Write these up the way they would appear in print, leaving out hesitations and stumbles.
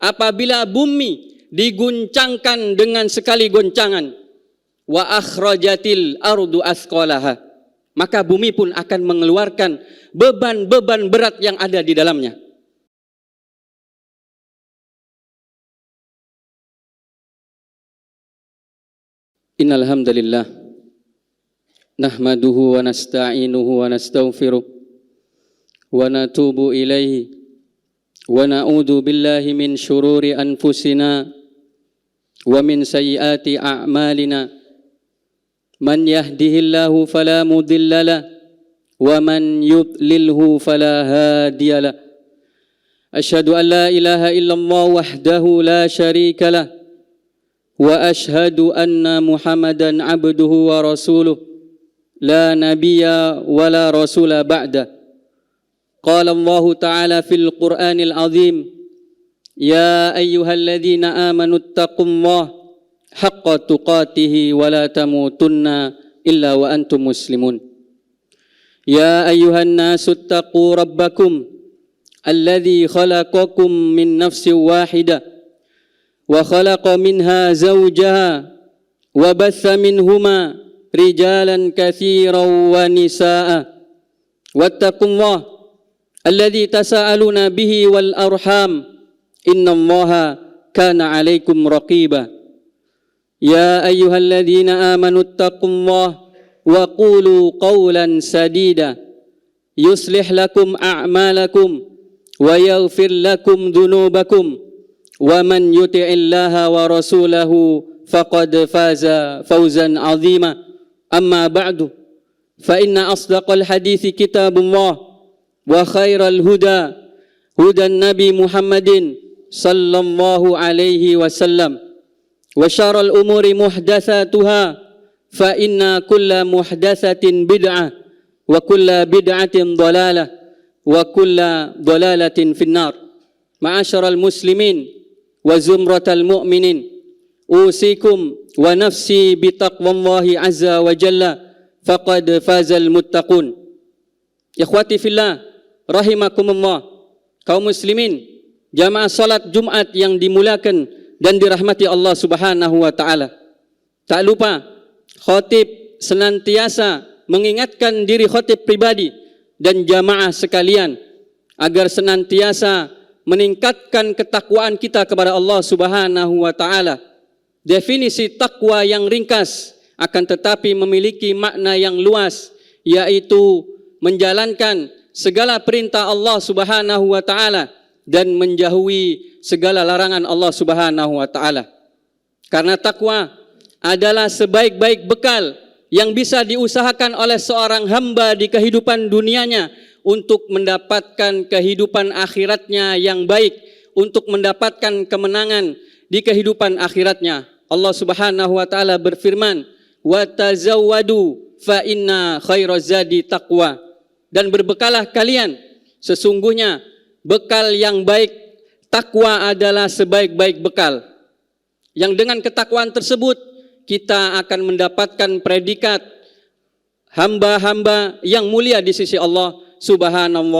apabila bumi diguncangkan dengan sekali goncangan, wa akhrajatil ardu athqalaha, maka bumi pun akan mengeluarkan beban-beban berat yang ada di dalamnya. Innal hamdalillah nahmaduhu wa nasta'inuhu wa nastaghfiruh wa natubu ilaihi wa na'udzu billahi min syururi anfusina wa min sayyiati a'malina. Man yahdihillahu fala mudilla lahu wa man yudlilhu fala hadiya lahu. Asyhadu an la ilaha illallah wahdahu la syarika lahu wa asyhadu anna Muhammadan abduhu wa rasuluh la nabiyya wa la rasula ba'da. Qala Allah ta'ala fil Qur'anil azim, ya ayyuhalladzina amanu taqullaha haqqa tuqatihi wa la tamutunna illa wa antum muslimun. Ya ayyuhan nasu taqu rabbakum alladzi khalaqakum min nafsin wahidah wa khalaqa minha zawjaha wa batha minhuma rijalan katsiran wa nisaa wattaqullaha alladzi tasaaluna bihi wal arham innallaha kana 'alaikum raqiba. Ya ayyuhalladzina amanu taqullaha wa qulu qawlan sadida yuslih lakum a'malakum wa yaghfir lakum dhunubakum wa man yuti'illaha wa rasulahu faqad faza fawzan 'azima. Amma ba'du, fa inna asdaqal hadithi kitabullah wa khairal huda hudan nabi Muhammadin sallallahu alaihi wasallam wa syarrul umuri muhdatsatuha fa inna kulla muhdatsatin bid'ah wa kulla bid'atin dhalalah wa kulla dhalalatin finnar. Ma'asyaral muslimin wa zumratal mu'minin, usikum wa nafsi bitaqwallahi azza wa jalla faqad fazal muttaqun. Ikhwati fillah rahimakumullah, kaum muslimin, jamaah salat Jumat yang dimuliakan dan dirahmati Allah Subhanahu wa taala. Tak lupa khatib senantiasa mengingatkan diri khatib pribadi dan jamaah sekalian agar senantiasa meningkatkan ketakwaan kita kepada Allah Subhanahu wa taala. Definisi takwa yang ringkas akan tetapi memiliki makna yang luas, yaitu menjalankan segala perintah Allah Subhanahu wa taala dan menjauhi segala larangan Allah Subhanahu wa taala. Karena takwa adalah sebaik-baik bekal yang bisa diusahakan oleh seorang hamba di kehidupan dunianya untuk mendapatkan kehidupan akhiratnya yang baik, untuk mendapatkan kemenangan di kehidupan akhiratnya. Allah Subhanahu wa taala berfirman, "Wa tazawwadu fa inna khairaz zadi taqwa." Dan berbekalah kalian, sesungguhnya bekal yang baik, takwa adalah sebaik-baik bekal. Yang dengan ketakwaan tersebut kita akan mendapatkan predikat hamba-hamba yang mulia di sisi Allah Subhanahu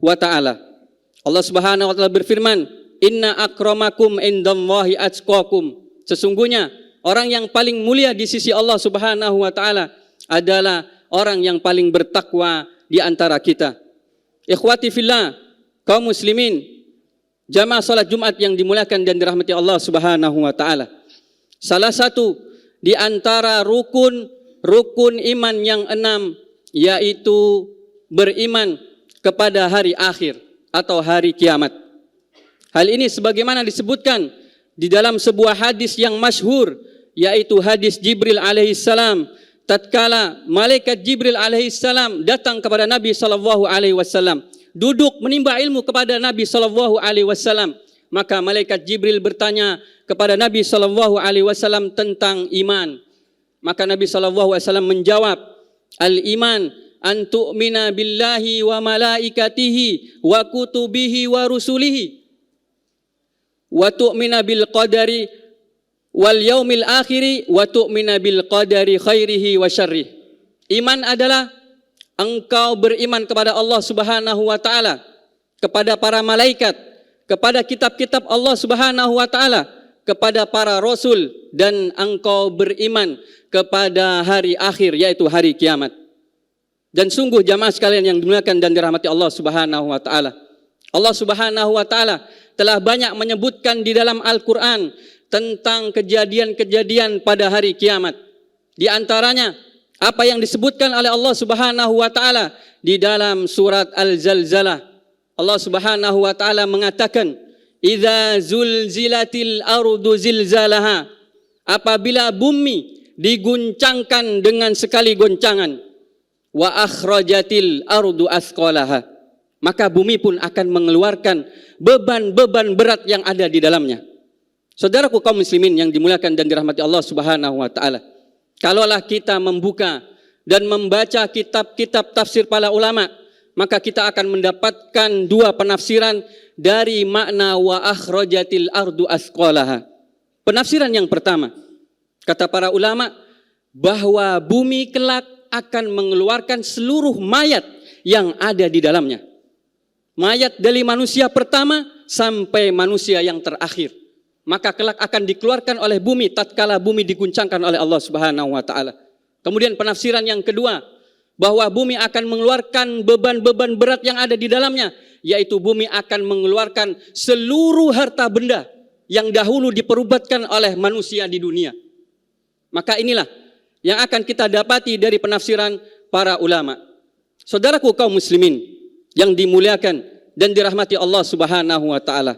wa ta'ala. Allah Subhanahu wa ta'ala berfirman, inna akramakum indallahi atqakum. Sesungguhnya orang yang paling mulia di sisi Allah Subhanahu wa ta'ala adalah orang yang paling bertakwa di antara kita. Ikhwati fillah, kaum muslimin, jamaah salat Jumat yang dimuliakan dan dirahmati Allah Subhanahu wa ta'ala. Salah satu di antara rukun iman yang 6, yaitu beriman kepada hari akhir atau hari kiamat. Hal ini sebagaimana disebutkan di dalam sebuah hadis yang masyhur, yaitu hadis Jibril alaihissalam. Tatkala malaikat Jibril alaihissalam datang kepada Nabi sallallahu alaihi wasallam, duduk menimba ilmu kepada Nabi sallallahu alaihi wasallam, maka malaikat Jibril bertanya kepada Nabi sallallahu alaihi wasallam tentang iman. Maka Nabi sallallahu alaihi wasallam menjawab, al-iman an tu'mina billahi wa malaikatihi wa kutubihi wa rusulihi wa tu'mina bil qadari wal yaumil akhiri wa tu'mina bil qadari khairihi wa syarrihi. Iman adalah engkau beriman kepada Allah Subhanahu wa taala, kepada para malaikat, kepada kitab-kitab Allah Subhanahu wa taala, kepada para rasul, dan engkau beriman kepada hari akhir, yaitu hari kiamat. Dan sungguh jamaah sekalian yang dimuliakan dan dirahmati Allah Subhanahu wa taala, Allah Subhanahu wa taala telah banyak menyebutkan di dalam Al-Qur'an tentang kejadian-kejadian pada hari kiamat. Di antaranya apa yang disebutkan oleh Allah Subhanahu wa taala di dalam surat Al-Zalzalah. Allah Subhanahu wa taala mengatakan, "Idza zulzilatil ardu zilzalaha." Apabila bumi diguncangkan dengan sekali goncangan. Wa akhrajatil ardu athqalaha. Maka bumi pun akan mengeluarkan beban-beban berat yang ada di dalamnya. Saudaraku kaum muslimin yang dimuliakan dan dirahmati Allah Subhanahu wa taala, kalaulah kita membuka dan membaca kitab-kitab tafsir para ulama, maka kita akan mendapatkan dua penafsiran dari makna wa akhrajatil ardu athqalaha. Penafsiran yang pertama, kata para ulama, bahwa bumi kelak akan mengeluarkan seluruh mayat yang ada di dalamnya. Mayat dari manusia pertama sampai manusia yang terakhir. Maka kelak akan dikeluarkan oleh bumi tatkala bumi diguncangkan oleh Allah Subhanahu wa taala. Kemudian penafsiran yang kedua, bahwa bumi akan mengeluarkan beban-beban berat yang ada di dalamnya, yaitu bumi akan mengeluarkan seluruh harta benda yang dahulu diperbuatkan oleh manusia di dunia. Maka inilah yang akan kita dapati dari penafsiran para ulama. Saudaraku kaum muslimin yang dimuliakan dan dirahmati Allah Subhanahu wa taala,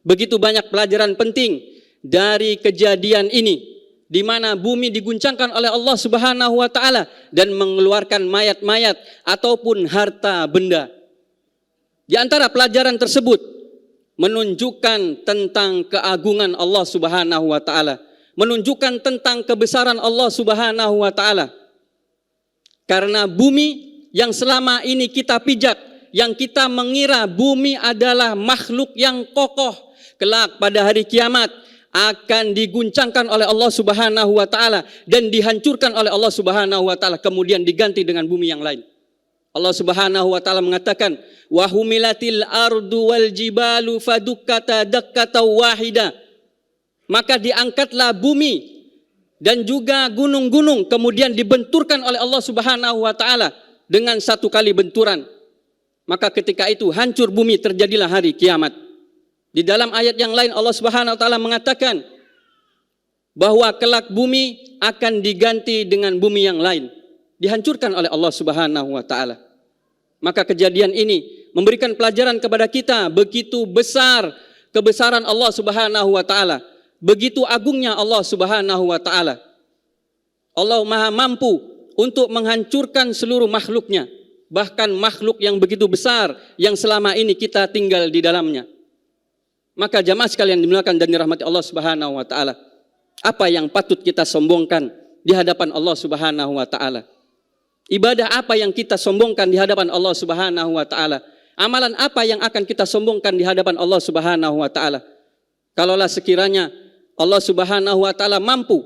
begitu banyak pelajaran penting dari kejadian ini, di mana bumi diguncangkan oleh Allah Subhanahu wa taala dan mengeluarkan mayat-mayat ataupun harta benda. Di antara pelajaran tersebut menunjukkan tentang keagungan Allah Subhanahu wa taala, menunjukkan tentang kebesaran Allah Subhanahu wa taala. Karena bumi yang selama ini kita pijak, yang kita mengira bumi adalah makhluk yang kokoh, kelak pada hari kiamat akan diguncangkan oleh Allah Subhanahu wa taala dan dihancurkan oleh Allah Subhanahu wa taala, kemudian diganti dengan bumi yang lain. Allah Subhanahu wa taala mengatakan, "Wa humilatil ardu wal jibalu fadukkata dakkata wahida." Maka diangkatlah bumi dan juga gunung-gunung, kemudian dibenturkan oleh Allah Subhanahu wa taala dengan satu kali benturan. Maka ketika itu hancur bumi, terjadilah hari kiamat. Di dalam ayat yang lain Allah Subhanahu wa taala mengatakan bahwa kelak bumi akan diganti dengan bumi yang lain, dihancurkan oleh Allah Subhanahu wa taala. Maka kejadian ini memberikan pelajaran kepada kita begitu besar kebesaran Allah Subhanahu wa taala, begitu agungnya Allah Subhanahu wa taala. Allah Maha mampu untuk menghancurkan seluruh makhluknya, bahkan makhluk yang begitu besar yang selama ini kita tinggal di dalamnya. Maka jamaah sekalian dimuliakan dan dirahmati Allah Subhanahu wa taala, apa yang patut kita sombongkan di hadapan Allah Subhanahu wa taala? Ibadah apa yang kita sombongkan di hadapan Allah Subhanahu wa taala? Amalan apa yang akan kita sombongkan di hadapan Allah Subhanahu wa taala? Kalaulah sekiranya Allah Subhanahu wa taala mampu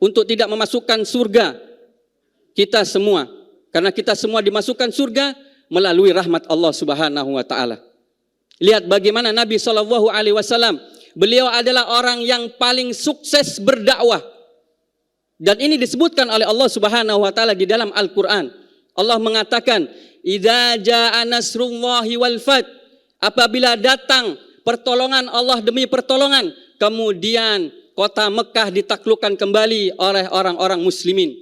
untuk tidak memasukkan surga kita semua, karena kita semua dimasukkan surga melalui rahmat Allah Subhanahu wa taala. Lihat bagaimana Nabi SAW, beliau adalah orang yang paling sukses berdakwah. Dan ini disebutkan oleh Allah Subhanahu wa taala di dalam Al-Qur'an. Allah mengatakan, "Idza jaa nasrullahi wal fath." Apabila datang pertolongan Allah demi pertolongan, kemudian kota Mekah ditaklukkan kembali oleh orang-orang muslimin.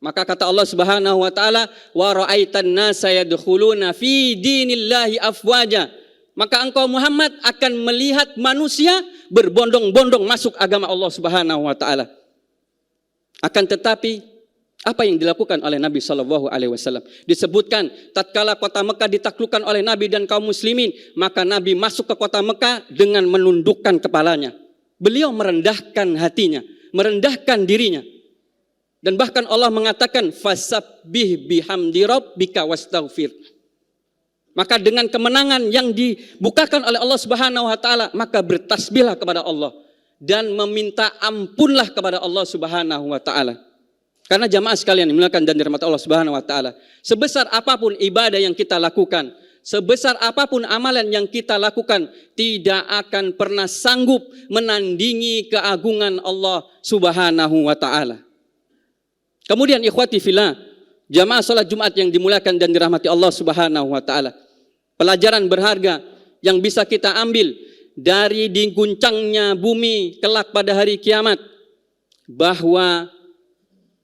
Maka kata Allah Subhanahu wa taala, "Wa ra'aitan nasa yadkhuluna fi dinillahi afwaja." Maka engkau Muhammad akan melihat manusia berbondong-bondong masuk agama Allah Subhanahu wa taala. Akan tetapi apa yang dilakukan oleh Nabi sallallahu alaihi wasallam? Disebutkan tatkala kota Mekah ditaklukkan oleh Nabi dan kaum muslimin, maka Nabi masuk ke kota Mekah dengan menundukkan kepalanya. Beliau merendahkan hatinya, merendahkan dirinya. Dan bahkan Allah mengatakan, "Fasabbih bihamdi rabbika wastaghfir." Maka dengan kemenangan yang dibukakan oleh Allah Subhanahu wa taala, maka bertasbihlah kepada Allah dan meminta ampunlah kepada Allah Subhanahu wa taala. Karena jamaah sekalian dimuliakan dan dirahmati Allah Subhanahu wa taala, sebesar apapun ibadah yang kita lakukan, sebesar apapun amalan yang kita lakukan, tidak akan pernah sanggup menandingi keagungan Allah Subhanahu wa ta'ala. Kemudian ikhwati fillah, jamaah salat Jumat yang dimuliakan dan dirahmati Allah Subhanahu wa ta'ala. Pelajaran berharga yang bisa kita ambil dari diguncangnya bumi kelak pada hari kiamat, bahwa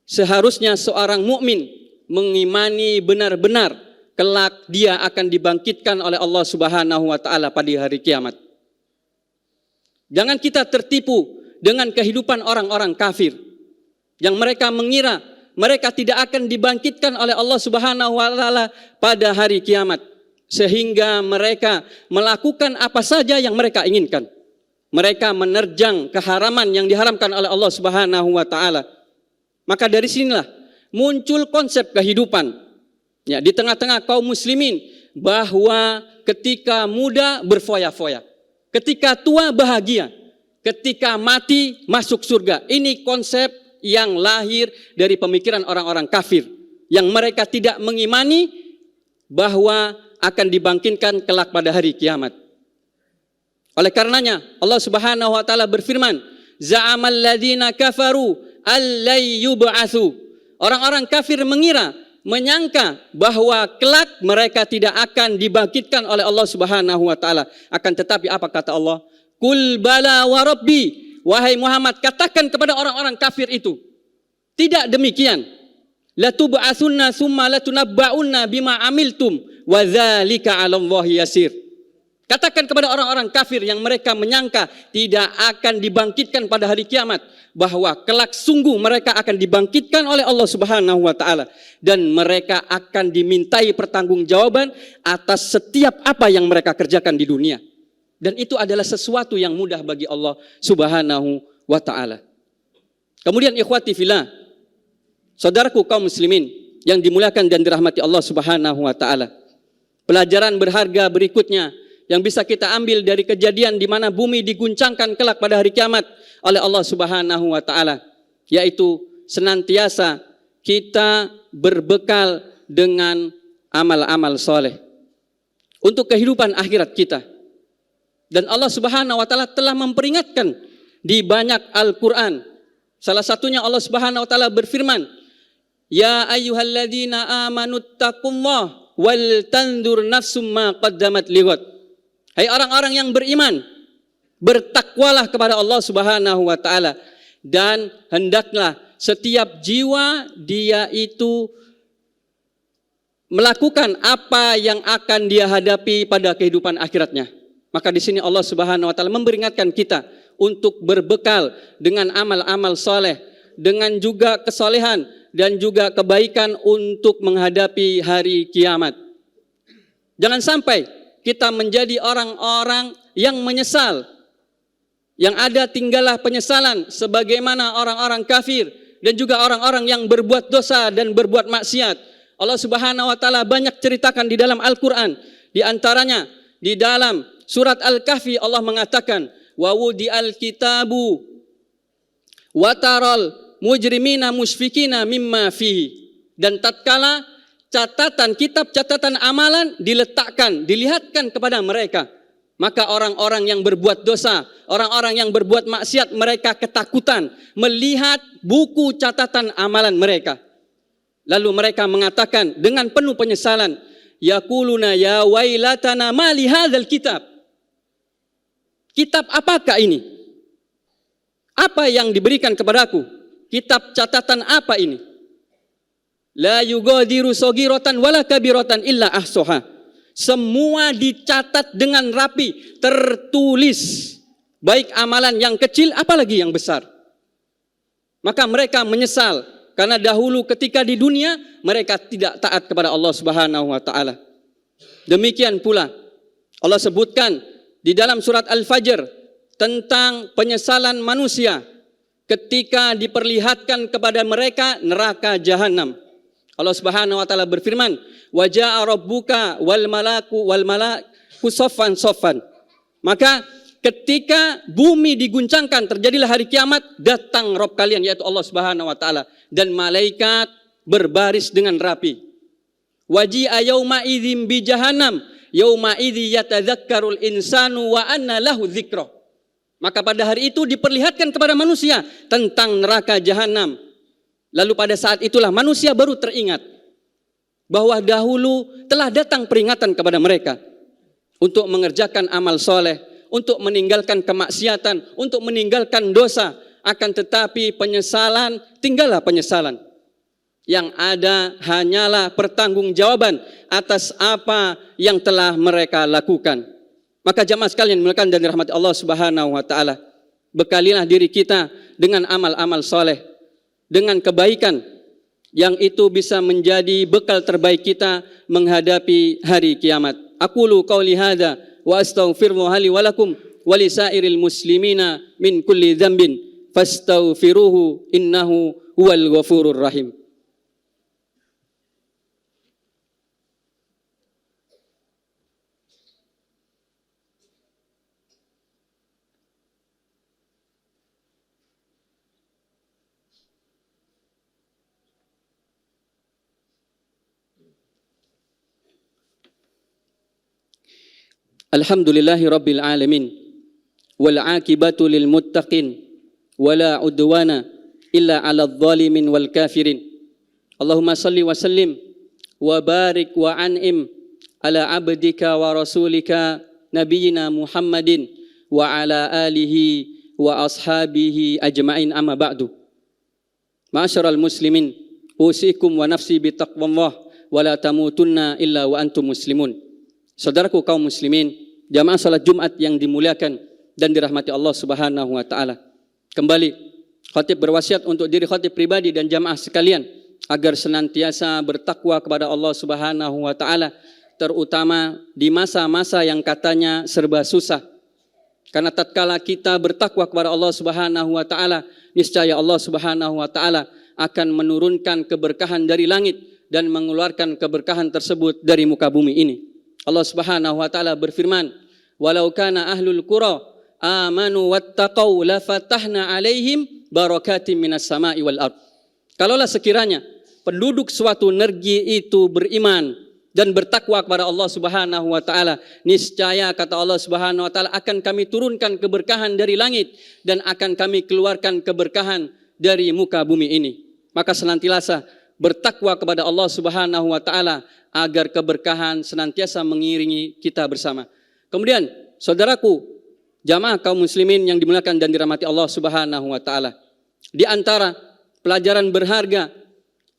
seharusnya seorang mukmin mengimani benar-benar kelak dia akan dibangkitkan oleh Allah Subhanahu wa ta'ala pada hari kiamat. Jangan kita tertipu dengan kehidupan orang-orang kafir yang mereka mengira mereka tidak akan dibangkitkan oleh Allah Subhanahu wa ta'ala pada hari kiamat, sehingga mereka melakukan apa saja yang mereka inginkan. Mereka menerjang keharaman yang diharamkan oleh Allah Subhanahu wa ta'ala. Maka dari sinilah muncul konsep kehidupan ya di tengah-tengah kaum muslimin, bahwa ketika muda berfoya-foya, ketika tua bahagia, ketika mati masuk surga. Ini konsep yang lahir dari pemikiran orang-orang kafir yang mereka tidak mengimani bahwa akan dibangkitkan kelak pada hari kiamat. Oleh karenanya Allah Subhanahu wa taala berfirman, za'amal ladzina kafaru allai yub'atsu. Orang-orang kafir mengira, menyangka bahwa kelak mereka tidak akan dibangkitkan oleh Allah Subhanahu wa taala. Akan tetapi apa kata Allah? Qul bala wa rabbi. Wahai Muhammad, katakan kepada orang-orang kafir itu, tidak demikian. Latub'atsunna tsumma latunabba'unna bima amiltum wa dzalika 'alallahi yasir. Katakan kepada orang-orang kafir yang mereka menyangka tidak akan dibangkitkan pada hari kiamat, bahwa kelak sungguh mereka akan dibangkitkan oleh Allah Subhanahu wa taala dan mereka akan dimintai pertanggungjawaban atas setiap apa yang mereka kerjakan di dunia. Dan itu adalah sesuatu yang mudah bagi Allah Subhanahu wa ta'ala. Kemudian ikhwati fillah, saudaraku kaum muslimin yang dimuliakan dan dirahmati Allah Subhanahu wa ta'ala. Pelajaran berharga berikutnya yang bisa kita ambil dari kejadian di mana bumi diguncangkan kelak pada hari kiamat oleh Allah Subhanahu wa ta'ala, yaitu senantiasa kita berbekal dengan amal-amal soleh untuk kehidupan akhirat kita. Dan Allah Subhanahu wa taala telah memperingatkan di banyak Al-Qur'an. Salah satunya Allah Subhanahu wa taala berfirman, "Ya ayyuhalladzina amanu taqullaha wal tandur nafsum ma qaddamat lighad." Hai orang-orang yang beriman, bertakwalah kepada Allah Subhanahu wa taala, dan hendaklah setiap jiwa dia itu melakukan apa yang akan dia hadapi pada kehidupan akhiratnya. Maka di sini Allah Subhanahu wa taala memperingatkan kita untuk berbekal dengan amal-amal soleh, dengan juga kesolehan dan juga kebaikan untuk menghadapi hari kiamat. Jangan sampai kita menjadi orang-orang yang menyesal, yang ada tinggallah penyesalan sebagaimana orang-orang kafir dan juga orang-orang yang berbuat dosa dan berbuat maksiat. Allah Subhanahu wa taala banyak ceritakan di dalam Al-Qur'an. Di antaranya di dalam Surat Al-Kahfi Allah mengatakan, wa wudi'al kitabu wa taral mujrimina musfikina mimma fihi. Dan tatkala kitab catatan amalan diletakkan, dilihatkan kepada mereka, maka orang-orang yang berbuat dosa, orang-orang yang berbuat maksiat, mereka ketakutan melihat buku catatan amalan mereka. Lalu mereka mengatakan dengan penuh penyesalan, yaquluna ya wailatana ma li hadzal kitab. Kitab apakah ini? Apa yang diberikan kepadaku? Kitab catatan apa ini? La yugadiru saghiratan wala kabiratan illa ahsaha. Semua dicatat dengan rapi, tertulis, baik amalan yang kecil apalagi yang besar. Maka mereka menyesal karena dahulu ketika di dunia mereka tidak taat kepada Allah Subhanahu wa taala. Demikian pula Allah sebutkan di dalam surat Al-Fajr tentang penyesalan manusia ketika diperlihatkan kepada mereka neraka jahanam. Allah Subhanahu wa taala berfirman, "Wa jaa rabbuka wal malaku saffan saffan." Maka ketika bumi diguncangkan, terjadilah hari kiamat, datang Rabb kalian yaitu Allah Subhanahu wa taala dan malaikat berbaris dengan rapi. Waji'a yauma idzim bi jahannam yauma idzi yatadzakkarul insanu wa anna lahu dzikra. Maka pada hari itu diperlihatkan kepada manusia tentang neraka jahanam. Lalu pada saat itulah manusia baru teringat bahwa dahulu telah datang peringatan kepada mereka untuk mengerjakan amal soleh, untuk meninggalkan kemaksiatan, untuk meninggalkan dosa. Akan tetapi penyesalan, tinggallah penyesalan. Yang ada hanyalah pertanggungjawaban atas apa yang telah mereka lakukan. Maka jamaah sekalian dimuliakan dan dirahmati Allah Subhanahu wa taala, bekalilah diri kita dengan amal-amal soleh, dengan kebaikan yang itu bisa menjadi bekal terbaik kita menghadapi hari kiamat. Aqulu qauli hadza wa astaghfirullaha li wa lakum wa lisairil muslimina min kulli dzambin fastaghfiruhu innahu huwal ghafurur rahim. Alhamdulillahi rabbil alamin wal aqibatu lil muttaqin wala udwana illa 'alal zalimin wal kafirin. Allahumma salli wa sallim wa barik wa an'im ala abdika wa rasulika nabiyyina Muhammadin wa ala alihi wa ashabihi ajma'in, amma ba'du. Ma'asyiral muslimin, usikum wa nafsi bi taqwallah wa la tamutunna illa wa antum muslimun. Saudaraku kaum muslimin, jamaah salat Jumat yang dimuliakan dan dirahmati Allah Subhanahu wa taala. Kembali khatib berwasiat untuk diri khatib pribadi dan jamaah sekalian agar senantiasa bertakwa kepada Allah Subhanahu wa taala, terutama di masa-masa yang katanya serba susah. Karena tatkala kita bertakwa kepada Allah Subhanahu wa taala, niscaya Allah Subhanahu wa taala akan menurunkan keberkahan dari langit dan mengeluarkan keberkahan tersebut dari muka bumi ini. Allah Subhanahu wa taala berfirman, "Walau kana ahlul qura amanu wattaqau la fatahna alaihim barakatim minas sama'i wal ard." Kalaulah sekiranya penduduk suatu negeri itu beriman dan bertakwa kepada Allah Subhanahu wa taala, niscaya kata Allah Subhanahu wa taala akan kami turunkan keberkahan dari langit dan akan kami keluarkan keberkahan dari muka bumi ini. Maka senantiasa bertakwa kepada Allah Subhanahu wa taala agar keberkahan senantiasa mengiringi kita bersama. Kemudian, saudaraku, jamaah kaum muslimin yang dimuliakan dan dirahmati Allah Subhanahu wa taala, di antara pelajaran berharga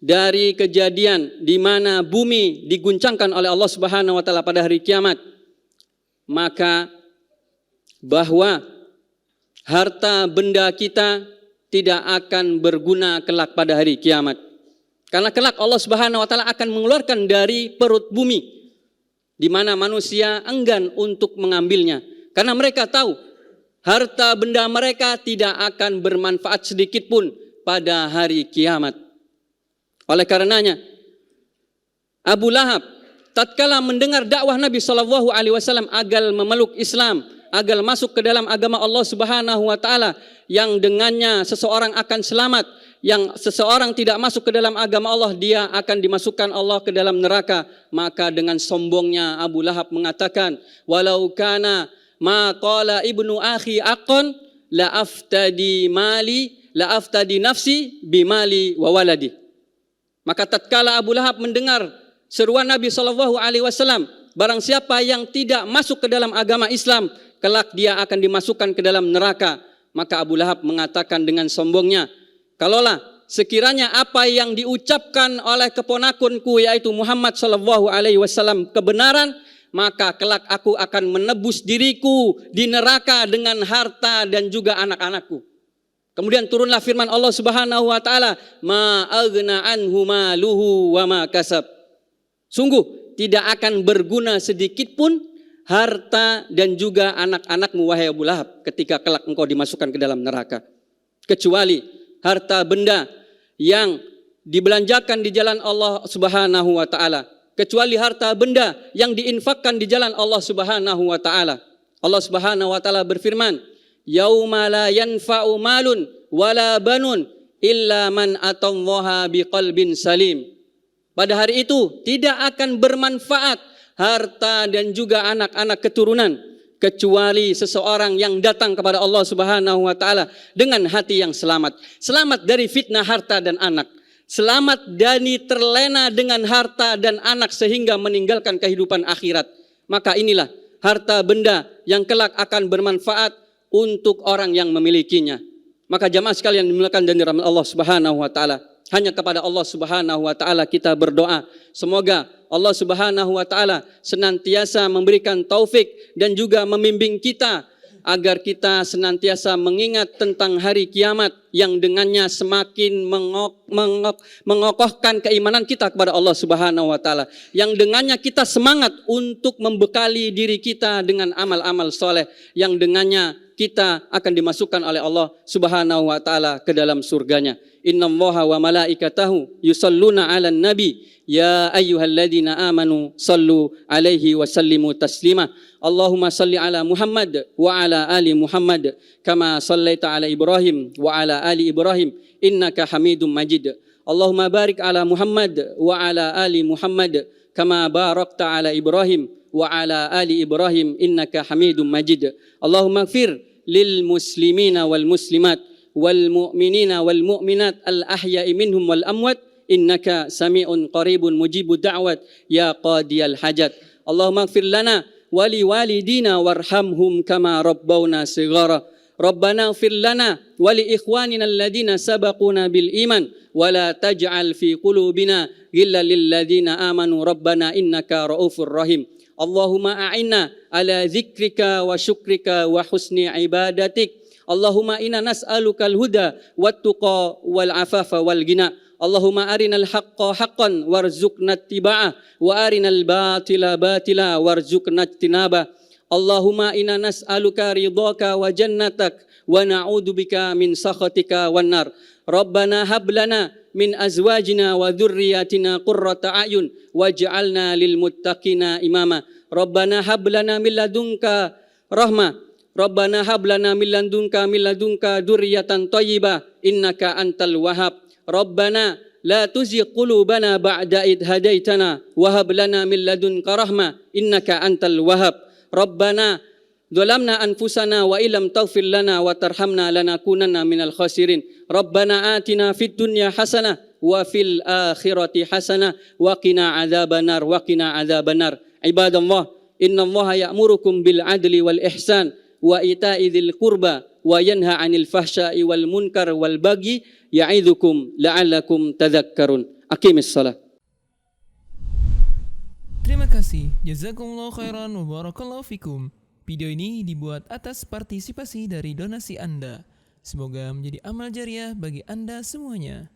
dari kejadian di mana bumi diguncangkan oleh Allah Subhanahu wa taala pada hari kiamat, maka bahwa harta benda kita tidak akan berguna kelak pada hari kiamat. Karena kelak Allah Subhanahu wa taala akan mengeluarkan dari perut bumi di mana manusia enggan untuk mengambilnya. Karena mereka tahu harta benda mereka tidak akan bermanfaat sedikit pun pada hari kiamat. Oleh karenanya Abu Lahab tatkala mendengar dakwah Nabi SAW agar memeluk Islam, agar masuk ke dalam agama Allah Subhanahu wa taala yang dengannya seseorang akan selamat, yang seseorang tidak masuk ke dalam agama Allah dia akan dimasukkan Allah ke dalam neraka, maka dengan sombongnya Abu Lahab mengatakan, "Walau kana ma qala ibnu akhi aqon la aftadi nafsi bimali wa waladi." Maka tatkala Abu Lahab mendengar seruan Nabi SAW, barang siapa yang tidak masuk ke dalam agama Islam, kelak dia akan dimasukkan ke dalam neraka. Maka Abu Lahab mengatakan dengan sombongnya, "Kalaulah sekiranya apa yang diucapkan oleh keponakanku yaitu Muhammad SAW kebenaran, maka kelak aku akan menebus diriku di neraka dengan harta dan juga anak-anakku." Kemudian turunlah firman Allah Subhanahu wa taala, "Ma aghna anhu maluhu wa ma kasab." Sungguh tidak akan berguna sedikit pun harta dan juga anak-anakmu wahai Abu Lahab ketika kelak engkau dimasukkan ke dalam neraka, kecuali harta benda yang dibelanjakan di jalan Allah Subhanahu wa taala, kecuali harta benda yang diinfakkan di jalan Allah Subhanahu wa taala. Allah Subhanahu wa taala berfirman, "Yauma la yanfa'u malun wala banun illa man atallaha biqalbin salim." Pada hari itu tidak akan bermanfaat harta dan juga anak-anak keturunan, kecuali seseorang yang datang kepada Allah Subhanahu wa taala dengan hati yang selamat. Selamat dari fitnah harta dan anak. Selamat dari terlena dengan harta dan anak sehingga meninggalkan kehidupan akhirat. Maka inilah harta benda yang kelak akan bermanfaat untuk orang yang memilikinya. Maka jamaah sekalian dimuliakan dan dirahmati Allah Subhanahu wa taala, hanya kepada Allah Subhanahu wa taala kita berdoa. Semoga Allah Subhanahu wa taala senantiasa memberikan taufik dan juga membimbing kita agar kita senantiasa mengingat tentang hari kiamat yang dengannya semakin mengokohkan keimanan kita kepada Allah Subhanahu wa taala, yang dengannya kita semangat untuk membekali diri kita dengan amal-amal soleh, yang dengannya kita akan dimasukkan oleh Allah Subhanahu wa taala ke dalam surganya. Innallaha wa malaikatahu yusalluna 'alan nabi ya ayyuhalladzina amanu sallu alaihi wa sallimu taslima. Allahumma salli ala Muhammad wa ala ali Muhammad kama sallaita ala Ibrahim wa ala ali Ibrahim innaka Hamidum Majid. Allahumma barik ala Muhammad wa ala ali Muhammad kama barakta ala Ibrahim wa ala ali Ibrahim innaka Hamidum Majid. Allahumma ighfir lil muslimina wal muslimat wal mu'minina wal mu'minat al ahya'i minhum wal amwat innaka sami'un qaribun mujibud da'wat ya qadiyal hajat. Allahumma ighfir lana wali walidina warhamhum kama rabbawna sighara. Rabbana ighfir lana wali ikhwanina alladhina sabaquna bil iman wa la taj'al fi qulubina ghillan lil ladzina amanu rabbana innaka raufur rahim. Allahumma a'inna ala dzikrika wa syukrika wa husni ibadatik. Allahumma inna nas'alukal huda wat tuqa wal afafa wal ghina. Allahumma arinal haqqa haqqan warzuqna ittiba'ah wa arinal batila batila warzuqna ijtinabah. Allahumma inna nas'aluka ridhaka wa jannatak wa na'udzubika min sakhatika wan nar. Rabbana hab lana min azwajina wa dhurriyyatina qurrata a'yun waj'alna lil muttaqina imama. Rabbana hab lana min ladunka rahmah. Rabbana hab lana min ladunka dzurriyyatan thayyibah innaka antal wahhab. Rabbana la tuzigh qulubana ba'da id hadaitana wa hab lana min ladunka rahmah innaka antal wahhab. Rabbana dhalamna anfusana wa illam taghfir lana wa tarhamna lanakunanna minal khasirin. Rabbana atina fid dunya hasanah wa fil akhirati hasanah wa qina adzabannar wa qina adzabannar. Ibadallah, innallaha ya'murukum bil adli wal ihsan wa ita'i dzil qurba wa yanha 'anil fahsya'i wal munkar wal baghi ya'idzukum la'allakum tadhakkarun. Aqimis shalah. Terima kasih. Jazakumullahu khairan wa barakallahu fikum. Video ini dibuat atas partisipasi dari donasi Anda. Semoga menjadi amal jariah bagi Anda semuanya.